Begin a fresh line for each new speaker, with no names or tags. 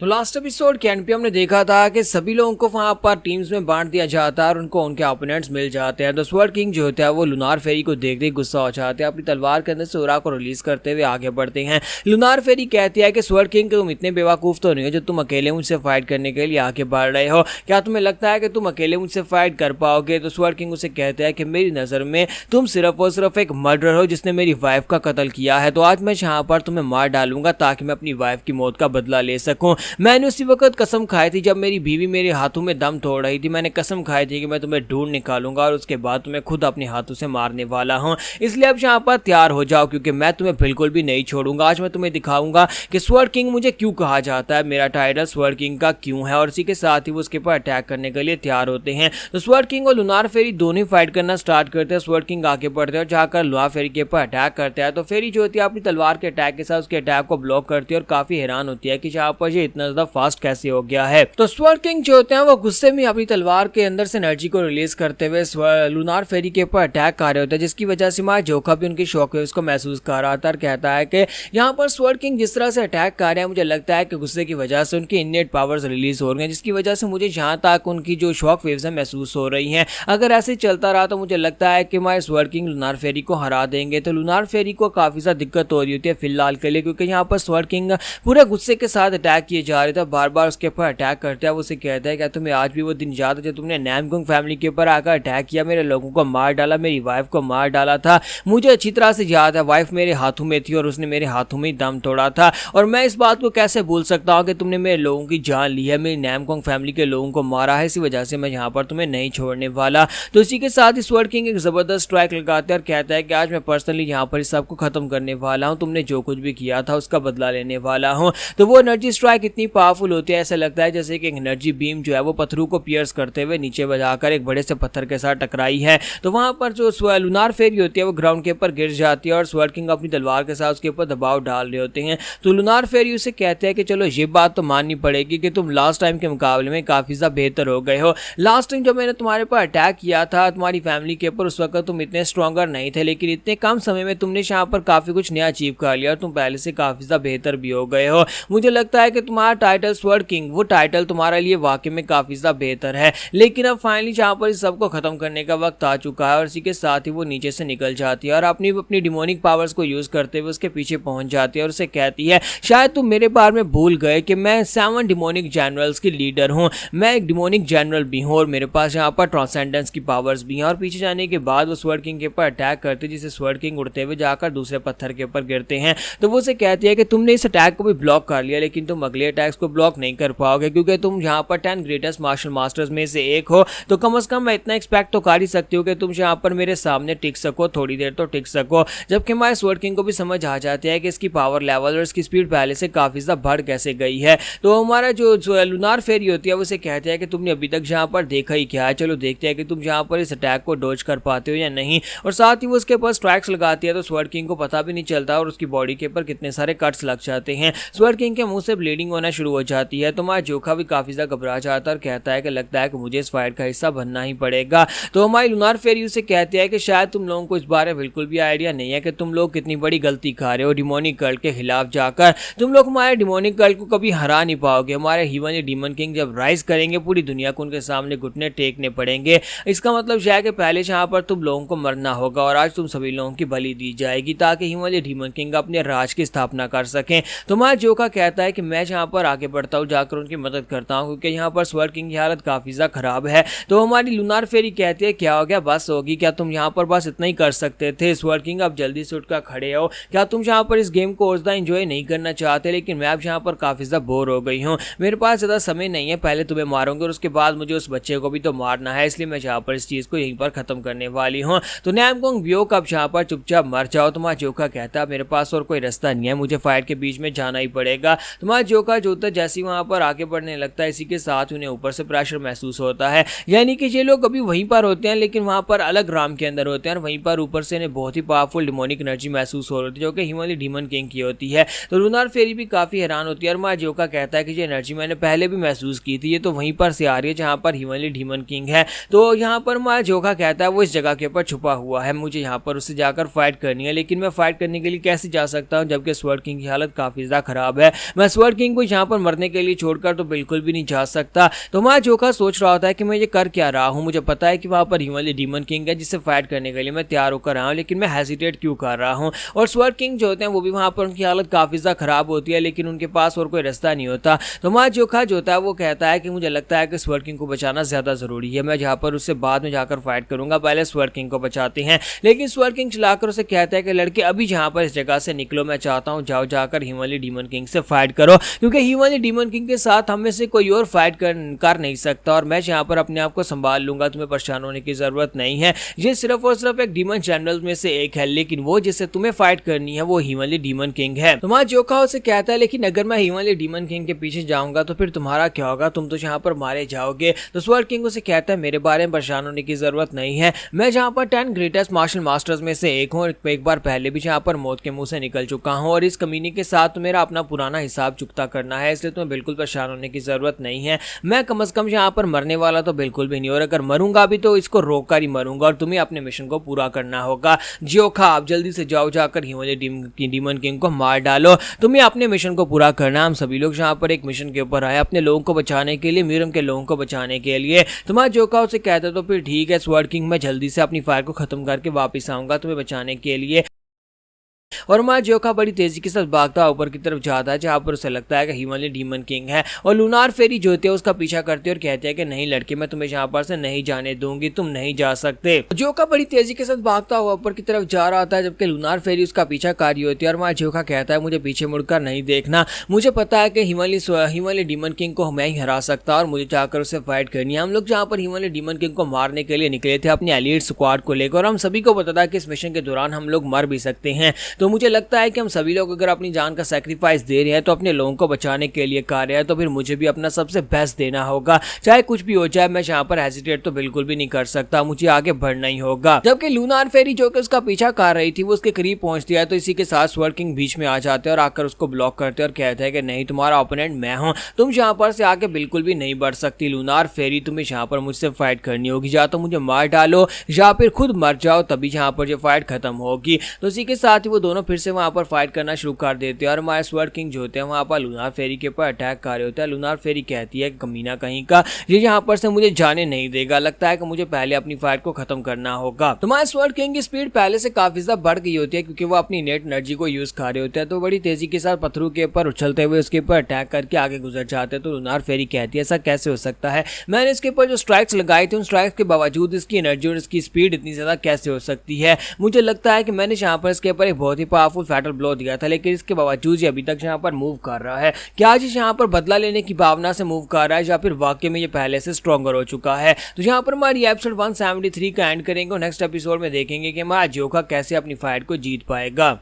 तो last episode के and पे हमने देखा था कि सभी लोगों को वहां पर टीम्स में बांट दिया जाता है और उनको उनके ओपोनेंट्स मिल जाते हैं। तो स्वर्ड किंग जो होता है वो लुनार फेरी को देखते ही गुस्सा हो जाते हैं, अपनी तलवार के अंदर से उरा को रिलीज करते हुए आगे बढ़ते हैं। लुनार फेरी कहती है कि स्वर्ड किंग तुम इतने बेवकूफ तो नहीं हो जो तुम अकेले मुझसे फाइट करने के लिए आगे बढ़ रहे हो। क्या तुम्हें लगता है कि तुम अकेले मुझसे फाइट कर पाओगे? तो स्वर्ड किंग उसे कहते हैं कि मेरी नजर में तुम सिर्फ और सिर्फ एक मर्डर हो जिसने मेरी वाइफ का कत्ल किया है। तो आज मैं यहाँ पर तुम्हें मार डालूंगा ताकि मैं अपनी वाइफ की मौत का बदला ले सकूं। मैंने उसी वक्त कसम खाई थी जब मेरी बीवी मेरे हाथों में दम तोड़ रही थी। मैंने कसम खाई थी कि मैं तुम्हें ढूंढ निकालूंगा और उसके बाद तुम्हें खुद अपने हाथों से मारने वाला हूं। इसलिए अब यहाँ पर तैयार हो जाओ क्योंकि मैं तुम्हें बिल्कुल भी नहीं छोड़ूंगा। आज मैं तुम्हें दिखाऊंगा कि स्वर्ड किंग मुझे क्यों कहा जाता है, मेरा टाइटल स्वर्ड किंग का क्यों है। और इसी के साथ ही वो उसके ऊपर अटैक करने के लिए तैयार होते हैं। तो स्वर्ड किंग और लुनार फेरी दोनों फाइट करना स्टार्ट करते हैं। स्वर्ड किंग आगे बढ़ते हैं और जाकर लुनार फेरी के ऊपर अटैक करते हैं। तो फेरी जो होती है अपनी तलवार के अटैक के साथ उसके अटैक को ब्लॉक करती है और काफी हैरान होती है कि यहाँ पर ये इतना ज्यादा फास्ट कैसे हो गया है। तो स्वर्ड किंग जो होते हैं वो गुस्से में अपनी तलवार के अंदर से एनर्जी को रिलीज करते हुए लुनार फेरी के ऊपर अटैक कर रहे होते हैं, जिसकी वजह से हमारा जोखा भी उनकी शॉकवेव्स को महसूस कर रहा था और कहता है कि यहाँ पर स्वर्ड किंग जिस तरह से अटैक कर रहे हैं मुझे लगता है कि गुस्से की वजह से उनकी इननेट पावर्स रिलीज हो रही हैं, जिसकी वजह से मुझे जहाँ तक उनकी जो शॉक वेव्स है महसूस हो रही हैं। अगर ऐसे चलता रहा तो मुझे लगता है कि हमारे स्वर्ड किंग लुनार फेरी को हरा देंगे। तो लुनार फेरी को काफी ज्यादा दिक्कत हो रही होती है फिलहाल के लिए, क्योंकि यहाँ पर स्वर्ड किंग पूरे गुस्से के साथ अटैक किए जा रहे थे, बार बार उसके ऊपर अटैक करते हैं। वो उसे कहता है कि तुम्हें आज भी वो दिन याद है जब तुमने नैमकुंग फैमिली के ऊपर आकर अटैक किया, मेरे लोगों को मार डाला, मेरी वाइफ को मार डाला था। मुझे अच्छी तरह से याद है, वाइफ मेरे हाथों में थी और उसने मेरे हाथों में ही दम तोड़ा था। और मैं इस बात को कैसे भूल सकता हूँ कि तुमने मेरे लोगों की जान ली है, मेरी नैमकुंग फैमिली के लोगों को मारा है, इसी वजह से मैं यहाँ पर तुम्हें नहीं छोड़ने वाला। तो इसी के साथ ही स्वर्ड किंग एक जबरदस्त स्ट्राइक लगाते हैं और कहता है कि आज मैं पर्सनली यहाँ पर इस सबको खत्म करने वाला हूँ, तुमने जो कुछ भी किया था उसका बदला लेने वाला हूँ। तो वो एनर्जी स्ट्राइक इतनी पावरफुल होती है, ऐसा लगता है जैसे कि एक एनर्जी बीम जो है वो पत्थरों को पियर्स करते हुए नीचे बजाकर एक बड़े से पत्थर के साथ टकराई है। तो वहां पर जो लुनार फेरी होती है वो ग्राउंड के ऊपर गिर जाती है और स्वर्ड किंग अपनी तलवार के साथ उसके ऊपर दबाव डाल रहे होते हैं। तो लुनार फेरी उसे कहते हैं कि चलो ये बात तो माननी पड़ेगी कि तुम लास्ट टाइम के मुकाबले में काफी ज्यादा बेहतर हो गए हो। लास्ट टाइम जब मैंने तुम्हारे पर अटैक किया था तुम्हारी फैमिली के ऊपर, उस वक्त तुम इतने स्ट्रॉन्गर नहीं थे, लेकिन इतने कम समय में तुमने यहाँ पर काफी कुछ नया अचीव कर लिया और तुम पहले से काफी ज्यादा बेहतर भी हो गए हो। मुझे लगता है कि तुम्हारा टाइटल स्वर्ड किंग, वो टाइटल तुम्हारे लिए वाकई में काफी ज्यादा बेहतर है। लेकिन अब फाइनली जहाँ पर इस सबको खत्म करने का वक्त आ चुका है और इसी के साथ ही वो नीचे से निकल जाती है और अपनी डिमोनिक पावर्स को यूज करते हुए उसके पीछे पहुंच जाती है और उसे कहती है शायद तुम मेरे बारे में भूल गए कि मैं 7 डिमोनिक जनरल्स की लीडर हूं, मैं एक डिमोनिक जनरल भी हूं और मेरे पास यहाँ पर ट्रांसेंडेंस की पावर्स भी हैं। और पीछे जाने के बाद वो स्वर्ड किंग के ऊपर अटैक करते जिसे स्वर्ड किंग उड़ते हुए जाकर दूसरे पत्थर के ऊपर गिरते हैं। तो वो उसे कहती है कि तुमने इस अटैक को भी ब्लॉक कर लिया लेकिन तुम अगले अटैक्स को ब्लॉक नहीं कर पाओगे क्योंकि तुम यहाँ पर 10 ग्रेटेस्ट मार्शल मास्टर्स में से एक हो। तो कम से कम मैं इतना एक्सपेक्ट तो कर ही सकती हूँ कि तुम यहाँ पर मेरे सामने टिक सको, थोड़ी देर तो टिक सको। जबकि हमारे स्वर्ड किंग को भी समझ आ जाती है कि इसकी पावर लेवल और इसकी स्पीड पहले से काफी ज्यादा बढ़ कैसे गई है। तो हमारा जो लुनार फेरी होती है उसे कहते हैं कि तुमने अभी तक यहाँ पर देखा ही क्या है, चलो देखते हैं कि तुम यहाँ पर इस अटैक को डॉज कर पाते हो या नहीं। और साथ ही वो उसके ऊपर स्ट्राइक्स लगाती है तो स्वर्ड किंग को पता भी नहीं चलता और उसकी बॉडी के ऊपर कितने सारे कट्स लग जाते हैं। स्वर्ड किंग के मुंह से ब्लीडिंग होना शुरू हो जाती है। तो हमारा जोखा भी काफी ज्यादा घबरा जाता है और कहता है कि लगता है कि मुझे इस फाइट का हिस्सा बनना ही पड़ेगा। तो हमारी लुनार फेरी उसे कहती है कि शायद तुम लोगों को इस बारे में बिल्कुल भी आइडिया नहीं है कि तुम लोग कितनी बड़ी गलती खा रहे हो। डिमोनिक कल्ट के खिलाफ जाकर तुम लोग हमारे डिमोनिक कल्ट को कभी हरा नहीं पाओगे। हमारे ह्यूमन डीमन किंग जब राइज करेंगे पूरी दुनिया को उनके सामने घुटने टेकने पड़ेंगे। इसका मतलब यह है कि पहले यहाँ पर तुम लोगों को मरना होगा और आज तुम सभी लोगों की बलि दी जाएगी ताकि ह्यूमन डीमन किंग अपने राज की स्थापना कर सकें। तो हमारा जोखा कहता है कि मैं यहाँ पर आगे बढ़ता हूँ, जाकर उनकी मदद करता हूँ क्योंकि यहाँ पर स्वर्ड किंग की हालत काफी ज्यादा खराब है। तो हमारी लुनार फेरी कहती है क्या हो गया, बस होगी क्या, तुम यहाँ पर बस इतना ही कर सकते थे। स्वर्ड किंग अब जल्दी से उठकर खड़े हो, क्या तुम यहाँ पर इस गेम को और ज्यादा एंजॉय नहीं करना चाहते? लेकिन मैं अब यहाँ पर काफी ज्यादा बोर हो गई हूँ, मेरे पास ज्यादा समय नहीं है, पहले तुम्हें मारूंगा और उसके बाद मुझे उस बच्चे को भी तो मारना है, इसलिए मैं यहाँ पर इस चीज को यहीं पर खत्म करने वाली हूँ। तो नैमकुंग ब्योक अब यहाँ पर चुपचाप मर जाओ। तुम्हारा जोखा कहता है मेरे पास और कोई रास्ता नहीं है, मुझे फाइट के बीच में जाना ही पड़ेगा। तुम्हारा जोखा जो होता है जैसे ही वहां पर आगे बढ़ने लगता है इसी के साथ उन्हें ऊपर से प्रेशर महसूस होता है, यानी कि ये लोग अभी वहीं पर होते हैं लेकिन वहां पर अलग राम के अंदर होते हैं और वहीं पर ऊपर से इन्हें बहुत ही पावरफुल डिमोनिक एनर्जी महसूस हो रही है जो कि ह्यूमन डीमन किंग की होती है। तो लुनार फेरी भी काफी हैरान होती है और माँ जोखा कहता है कि ये एनर्जी मैंने पहले भी महसूस की थी, ये तो वहीं पर से आ रही है जहाँ पर ह्यूमन डीमन किंग है। तो यहाँ पर माँ जोखा कहता है वो इस जगह के ऊपर छुपा हुआ है, मुझे यहाँ पर उससे जाकर फाइट करनी है। लेकिन मैं फाइट करने के लिए कैसे जा सकता हूँ जबकि स्वर्ड किंग की हालत काफी ज्यादा खराब है। मैं स्वर्ड किंग को जहाँ पर मरने के लिए छोड़कर तो बिल्कुल भी नहीं जा सकता। तो हमारा जोका सोच रहा होता है कि मैं ये कर क्या रहा हूँ, मुझे पता है कि वहाँ पर हिमालय डीमन किंग है जिससे फाइट करने के लिए मैं तैयार होकर रहा हूँ, लेकिन मैं हेजिटेट क्यों कर रहा हूँ। और स्वर्ड किंग जो होते हैं वो भी वहाँ पर उनकी हालत काफ़ी ज़्यादा खराब होती है, लेकिन उनके पास और कोई रास्ता नहीं होता। तो हमारा जोका जो होता है वो कहता है कि मुझे लगता है कि स्वर्ड किंग को बचाना ज़्यादा ज़रूरी है, मैं जहाँ पर उससे बाद में जाकर फाइट करूँगा, पहले स्वर्ड किंग को बचाते हैं। लेकिन स्वर्ड किंग चलाकर उसे कहता है कि लड़के अभी जहाँ पर इस जगह से निकलो, मैं चाहता हूँ जाओ जाकर हिमालय डीमन किंग से फाइट करो, क्योंकि हिमालय डीमन किंग के साथ हम में से कोई और फाइट कर नहीं सकता और मैं यहाँ पर अपने आप को संभाल लूंगा, तुम्हें परेशान होने की जरूरत नहीं है। ये सिर्फ और सिर्फ एक डीमन जनरल में से एक है, लेकिन वो जिससे तुम्हें फाइट करनी है वो हिमालय डीमन किंग है। तुम्हारा जोका उसे कहता है लेकिन अगर मैं हिमालय डीमन किंग के पीछे जाऊंगा तो फिर तुम्हारा क्या होगा, तुम तो यहाँ पर मारे जाओगे। तो स्वर्ड किंग उसे कहता है मेरे बारे में परेशान होने की जरूरत नहीं है, मैं जहाँ पर 10 ग्रेटेस्ट मार्शल मास्टर्स में से एक हूँ, एक बार पहले भी जहाँ पर मौत के मुंह से निकल चुका हूँ और इस कमीने के साथ तो मेरा अपना पुराना हिसाब चुकता करना है, इसलिए तुम्हें बिल्कुल परेशान होने की जरूरत नहीं है। मैं कम से कम यहाँ पर मरने वाला तो बिल्कुल भी नहीं, और अगर मरूंगा भी तो इसको रोककर ही मरूंगा और तुम्हें अपने मिशन को पूरा करना होगा। जोखा आप जल्दी से जाओ, जाकर हिमालय डीमन किंग को मार डालो, तुम्हें अपने मिशन को पूरा करना। हम सभी लोग यहाँ पर एक मिशन के ऊपर आए अपने लोगों को बचाने के लिए, म्यूरम के लोगों को बचाने के लिए। तुम्हारा जोखा उसे कहता तो फिर ठीक है स्वर्ड किंग, मैं जल्दी से अपनी फायर को खत्म करके वापस आऊंगा तुम्हें बचाने के लिए। और हमारा जोका बड़ी तेजी के साथ भागता ऊपर की तरफ जाता है जहाँ पर उसे लगता है कि हिमालय डीमन किंग है, और लूनार फेरी जो होती है उसका पीछा करती है और कहते हैं कि नहीं लड़के, मैं तुम्हें यहाँ पर से नहीं जाने दूंगी, तुम नहीं जा सकते। जोका बड़ी तेजी के साथ भागता हुआ ऊपर की तरफ जा रहा होता है जबकि लूनार फेरी उसका पीछा कर रही होती है। और हमारा जोका कहता है मुझे पीछे मुड़कर नहीं देखना, मुझे पता है कि हिमालय डीमन किंग को मैं ही हरा सकता और मुझे जाकर उससे फाइट करनी है। हम लोग जहाँ पर हिमालय डीमन किंग को मारने के लिए निकले थे अपनी एलीट स्क्वाड को लेकर, और हम सभी को पता था कि इस मिशन के दौरान हम लोग मर भी सकते हैं। तो मुझे लगता है कि हम सभी लोग अगर अपनी जान का सैक्रिफाइस दे रहे हैं तो अपने लोगों को बचाने के लिए कर रहे हैं, तो फिर मुझे भी अपना सबसे बेस्ट देना होगा, चाहे कुछ भी हो जाए। मैं यहाँ पर हेजिटेट तो बिल्कुल भी नहीं कर सकता, मुझे आगे बढ़ना ही होगा। जबकि लूनार फेरी जो कि उसका पीछा कर रही थी वो उसके करीब पहुंचती है, तो इसी के साथ स्वर्ड किंग बीच में आ जाते हैं और आकर उसको ब्लॉक करते हैं और कहते हैं कि नहीं, तुम्हारा ओपोनेंट मैं हूं, तुम यहाँ पर से आगे बिल्कुल भी नहीं बढ़ सकती लूनार फेरी, तुम्हें यहाँ पर मुझसे फाइट करनी होगी, या तो मुझे मार डालो या फिर खुद मर जाओ, तभी यहाँ पर जो फाइट खत्म होगी। तो इसी के साथ ही वो दोनों फिर से वहां पर फाइट करना शुरू कर देते हैं और हमारे स्वर्ड किंग जो होते हैं वहां पर लूनार फेरी के ऊपर अटैक कर रहे होते हैं। लूनार फेरी कहती है कमीना कहीं का, ये यहाँ पर से मुझे जाने नहीं देगा, लगता है कि मुझे पहले अपनी फाइट को खत्म करना होगा। तो हमारे स्वर्ड किंग की स्पीड पहले से काफी ज्यादा बढ़ गई होती है क्योंकि वो अपनी नेट एनर्जी को यूज कर रहे होते हैं, तो बड़ी तेजी के साथ पत्थरों के ऊपर उछलते हुए उसके ऊपर अटैक करके आगे गुजर जाते हैं। तो लूनार फेरी कहती है ऐसा कैसे हो सकता है, मैंने इसके ऊपर जो स्ट्राइक्स लगाई थी उन स्ट्राइक्स के बावजूद इसकी एनर्जी और इसकी स्पीड इतनी ज्यादा कैसे हो सकती है। मुझे लगता है कि मैंने यहाँ पर इसके ऊपर एक बहुत ही पावरफुल फैटल ब्लो दिया था, लेकिन इसके बावजूद ये अभी तक यहाँ पर मूव कर रहा है। क्या आज यहाँ पर बदला लेने की भावना से मूव कर रहा है या फिर वाकई में ये पहले से स्ट्रॉन्गर हो चुका है। तो यहाँ पर हमारी एपिसोड 173 का एंड करेंगे और नेक्स्ट एपिसोड में देखेंगे कि हमारा जोका कैसे अपनी फाइट को जीत पाएगा।